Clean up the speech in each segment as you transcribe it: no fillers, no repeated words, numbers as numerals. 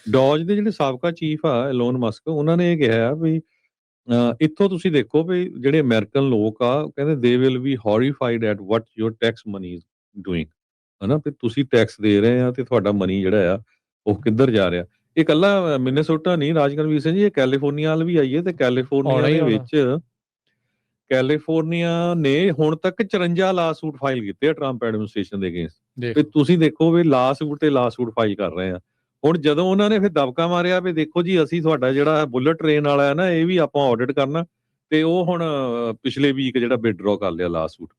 Dose ਦੇ ਜਿਹੜੇ ਸਾਬਕਾ ਚੀਫ ਆ ਐਲੋਨ ਮਸਕ, ਉਹਨਾਂ ਨੇ ਇਹ ਕਿਹਾ ਵੀ ਇੱਥੋਂ ਤੁਸੀਂ ਦੇਖੋ ਵੀ ਜਿਹੜੇ ਅਮਰੀਕਨ ਲੋਕ ਆ ਕਹਿੰਦੇ they will be horrified at what your tax money is doing, ਹਨਾ, ਵੀ ਤੁਸੀਂ ਟੈਕਸ ਦੇ ਰਹੇ ਆ ਤੇ ਤੁਹਾਡਾ ਮਨੀ ਜਿਹੜਾ ਆ ਉਹ ਕਿੱਧਰ ਜਾ ਰਿਹਾ। ਇਹ ਇਕੱਲਾ ਮਿਨੇਸੋਟਾ ਨਹੀਂ ਰਾਜਕਰਮਵੀਰ ਸਿੰਘ ਜੀ, ਇਹ ਕੈਲੀਫੋਰਨੀਆ ਵੱਲ ਵੀ ਆਈਏ ਤੇ ਕੈਲੀਫੋਰਨੀਆ ਦੇ ਵਿੱਚ ਕੈਲੀਫੋਰਨੀਆ ਨੇ ਹੁਣ ਤੱਕ 54 ਲਾ ਸੂਟ ਫਾਈਲ ਕੀਤੇ ਆ ਟਰੰਪ ਐਡਮਿਨਿਸਟ੍ਰੇਸ਼ਨ ਦੇ ਅਗੇਂਸਟ। ਤੇ ਤੁਸੀਂ ਦੇਖੋ ਵੀ ਲਾ ਸੂਟ ਤੇ ਲਾ ਸੂਟ ਫਾਈਲ ਕਰ ਰਹੇ ਆ। ਹੁਣ ਜਦੋਂ ਉਹਨਾਂ ਨੇ ਫਿਰ ਦਬਕਾ ਮਾਰਿਆ ਵੀ ਦੇਖੋ ਜੀ ਅਸੀਂ ਤੁਹਾਡਾ ਜਿਹੜਾ ਬੁਲਟ ਟ੍ਰੇਨ ਵਾਲਾ ਹੈ ਨਾ ਇਹ ਵੀ ਆਪਾਂ ਆਡਿਟ ਕਰਨਾ, ਤੇ ਉਹ ਹੁਣ ਪਿਛਲੇ ਵੀਕ ਜਿਹੜਾ ਵਿਦਡਰਾ ਕਰ ਲਿਆ ਲਾ ਸੂਟ।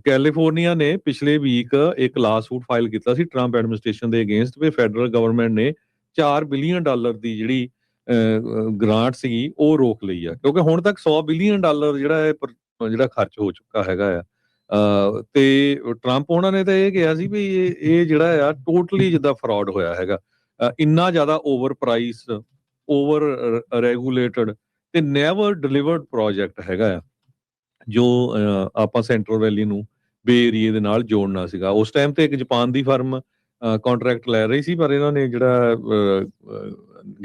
ਕੈਲੀਫੋਰਨੀਆ ਨੇ ਪਿਛਲੇ ਵੀਕ ਇੱਕ ਲਾ ਸੂਟ ਫਾਈਲ ਕੀਤਾ ਸੀ ਟਰੰਪ ਐਡਮਿਨਿਸਟ੍ਰੇਸ਼ਨ ਦੇ ਅਗੇਂਸਟ ਵੀ ਫੈਡਰਲ ਗਵਰਨਮੈਂਟ ਨੇ $4 ਬਿਲੀਅਨ ਦੀ ਜਿਹੜੀ ਗ੍ਰਾਂਟ ਸੀਗੀ ਉਹ ਰੋਕ ਲਈ ਆ, ਕਿਉਂਕਿ ਹੁਣ ਤੱਕ $100 ਬਿਲੀਅਨ ਜਿਹੜਾ ਹੈ ਜਿਹੜਾ ਖਰਚ ਹੋ ਚੁੱਕਾ ਹੈਗਾ ਆ। ਤੇ ਟਰੰਪ ਉਹਨਾਂ ਨੇ ਤਾਂ ਇਹ ਕਿਹਾ ਸੀ ਵੀ ਇਹ ਜਿਹੜਾ ਆ ਟੋਟਲੀ ਜਿੱਦਾਂ ਫਰਾਡ ਹੋਇਆ ਹੈਗਾ, ਇੰਨਾ ਜ਼ਿਆਦਾ ਓਵਰ ਪ੍ਰਾਈਸ, ਓਵਰ ਰੈਗੂਲੇਟਡ ਤੇ ਨੈਵਰ ਡਿਲੀਵਰਡ ਪ੍ਰੋਜੈਕਟ ਹੈਗਾ ਆ ਜੋ ਆਪਾਂ ਸੈਂਟਰਲ ਵੈਲੀ ਨੂੰ ਬੇ ਏਰੀਏ ਦੇ ਨਾਲ ਜੋੜਨਾ ਸੀਗਾ। ਉਸ ਟਾਈਮ ਤੇ ਇੱਕ ਜਾਪਾਨ ਦੀ ਫਰਮ ਕੰਟਰੈਕਟ ਲੈ ਰਹੀ ਸੀ, ਪਰ ਇਹਨਾਂ ਨੇ ਜਿਹੜਾ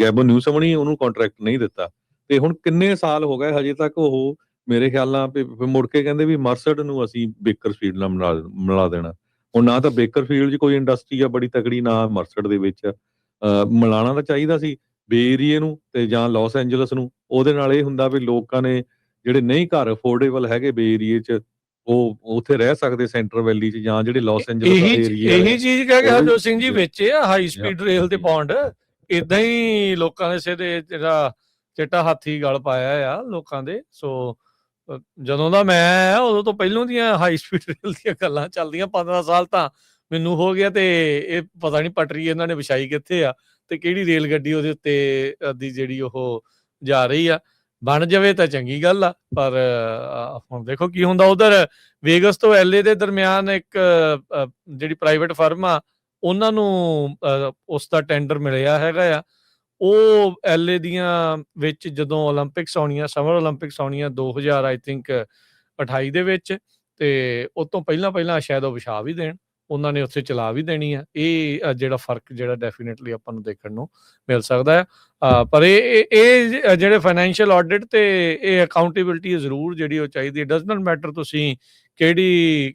ਗੈਬਨ ਨਿਊਸਮ ਉਹਨੂੰ ਕੰਟਰੈਕਟ ਨਹੀਂ ਦਿੱਤਾ। ਤੇ ਹੁਣ ਕਿੰਨੇ ਸਾਲ ਹੋ ਗਏ ਹਜੇ ਤੱਕ ਉਹ ਮੇਰੇ ਖਿਆਲ ਨਾਲ ਮੁੜ ਕੇ ਕਹਿੰਦੇ ਵੀ ਮਰਸਡ ਨੂੰ ਅਸੀਂ ਬੇਕਰਫੀਲਡ ਨਾਲ ਮਿਲਾ ਦੇਣਾ। ਹੁਣ ਨਾ ਤਾਂ ਬੇਕਰਫੀਲਡ 'ਚ ਕੋਈ ਇੰਡਸਟਰੀ ਆ ਬੜੀ ਤਕੜੀ, ਨਾ ਮਰਸਡ ਦੇ ਵਿੱਚ ਮਿਲਾਣਾ ਤਾਂ ਚਾਹੀਦਾ ਸੀ ਬੇ ਏਰੀਏ ਨੂੰ ਤੇ ਜਾਂ ਲਾਸ ਐਂਜਲਸ ਨੂੰ। ਉਹਦੇ ਨਾਲ ਇਹ ਹੁੰਦਾ ਵੀ ਲੋਕਾਂ ਨੇ ਜਿਹੜੇ ਨਹੀਂ ਘਰ ਅਫੋਰਡੇਬਲ ਹੈਗੇ ਬੇ ਏਰੀਏ 'ਚ ਉਹ ਉੱਥੇ ਰਹਿ ਸਕਦੇ ਸੈਂਟਰਲ ਵੈਲੀ 'ਚ, ਜਾਂ ਜਿਹੜੇ ਲਾਸ ਐਂਜਲਸ ਏਰੀਆ ਇਹੀ ਚੀਜ਼ ਕਹਿ ਕੇ ਹਰਜੋਤ ਸਿੰਘ ਜੀ ਵੇਚੇ ਆ ਹਾਈ ਸਪੀਡ ਰੇਲ ਦੇ ਬੌਂਡ। ਇਦਾਂ ਹੀ ਲੋਕਾਂ ਦੇ ਸਿਰ ਤੇ ਜਿਹੜਾ ਚਿੱਟਾ ਹਾਥੀ ਗਲ ਪਾਇਆ ਆ ਲੋਕਾਂ ਦੇ। ਸੋ ਜਦੋਂ ਦਾ ਮੈਂ ਆਇਆ ਉਦੋਂ ਤੋਂ ਪਹਿਲੋਂ ਦੀਆਂ ਹਾਈ ਸਪੀਡ ਰੇਲ ਦੀਆਂ ਗੱਲਾਂ ਚੱਲਦੀਆਂ, 15 ਸਾਲ ਤਾਂ ਮੈਨੂੰ ਹੋ ਗਿਆ। ਤੇ ਇਹ ਪਤਾ ਨਹੀਂ ਪਟਰੀ ਇਹਨਾਂ ਨੇ ਵਿਛਾਈ ਕਿੱਥੇ ਆ ਤੇ ਕਿਹੜੀ ਰੇਲ ਗੱਡੀ ਉਹਦੇ ਉੱਤੇ ਦੀ ਜਿਹੜੀ ਉਹ ਜਾ ਰਹੀ ਆ। ਬਣ ਜਾਵੇ ਤਾਂ ਚੰਗੀ ਗੱਲ ਆ, ਪਰ ਹੁਣ ਦੇਖੋ ਕੀ ਹੁੰਦਾ। ਉਧਰ ਵੇਗਸ ਤੋਂ LA ਦੇ ਦਰਮਿਆਨ ਇੱਕ ਜਿਹੜੀ ਪ੍ਰਾਈਵੇਟ ਫਰਮ ਆ ਉਹਨਾਂ ਨੂੰ ਉਸ ਦਾ ਟੈਂਡਰ ਮਿਲਿਆ ਹੈਗਾ ਆ। ਉਹ LA ਦੀਆਂ ਵਿੱਚ ਜਦੋਂ ਓਲੰਪਿਕਸ ਆਉਣੀਆਂ, ਸਮਰ ਓਲੰਪਿਕਸ ਆਉਣੀਆਂ 2000 ਆਈ ਥਿੰਕ 28 ਦੇ ਵਿੱਚ, ਤੇ ਉਹ ਤੋਂ ਪਹਿਲਾਂ ਸ਼ਾਇਦ ਉਹ ਵਿਛਾ ਵੀ ਦੇਣ, ਉਹਨਾਂ ਨੇ ਉੱਥੇ ਚਲਾ ਵੀ ਦੇਣੀ ਆ। ਇਹ ਜਿਹੜਾ ਫਰਕ ਜਿਹੜਾ ਡੈਫੀਨੇਟਲੀ ਆਪਾਂ ਨੂੰ ਦੇਖਣ ਨੂੰ ਮਿਲ ਸਕਦਾ ਹੈ। ਪਰ ਇਹ ਜਿਹੜੇ ਫਾਈਨੈਂਸ਼ੀਅਲ ਆਡਿਟ ਤੇ ਇਹ ਅਕਾਊਂਟੇਬਿਲਟੀ ਜ਼ਰੂਰ ਜਿਹੜੀ ਉਹ ਚਾਹੀਦੀ ਹੈ। ਡਜ਼ ਨਾਟ ਮੈਟਰ ਤੁਸੀਂ ਕਿਹੜੀ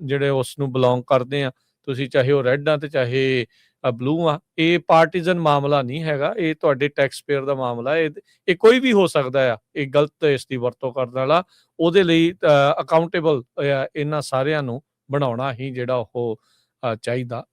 ਜਿਹੜੇ ਉਸ ਨੂੰ ਬਿਲੋਂਗ ਕਰਦੇ ਆ, ਤੁਸੀਂ ਚਾਹੇ ਉਹ ਰੈੱਡ ਆ ਤੇ ਚਾਹੇ ਬਲੂ ਆ। ਇਹ ਪਾਰਟੀਜ਼ਨ ਮਾਮਲਾ ਨਹੀਂ ਹੈਗਾ, ਇਹ ਤੁਹਾਡੇ ਟੈਕਸ ਪੇਅਰ ਦਾ ਮਾਮਲਾ ਹੈ। ਇਹ ਕੋਈ ਵੀ ਹੋ ਸਕਦਾ ਆ ਇਹ ਗਲਤ ਇਸ ਦੀ ਵਰਤੋਂ ਕਰਨ ਵਾਲਾ। ਉਹਦੇ ਲਈ ਅਕਾਊਂਟੇਬਲ ਇਹਨਾਂ ਸਾਰਿਆਂ ਨੂੰ ਬਣਾਉਣਾ ਹੀ ਜਿਹੜਾ ਉਹ ਚਾਹੀਦਾ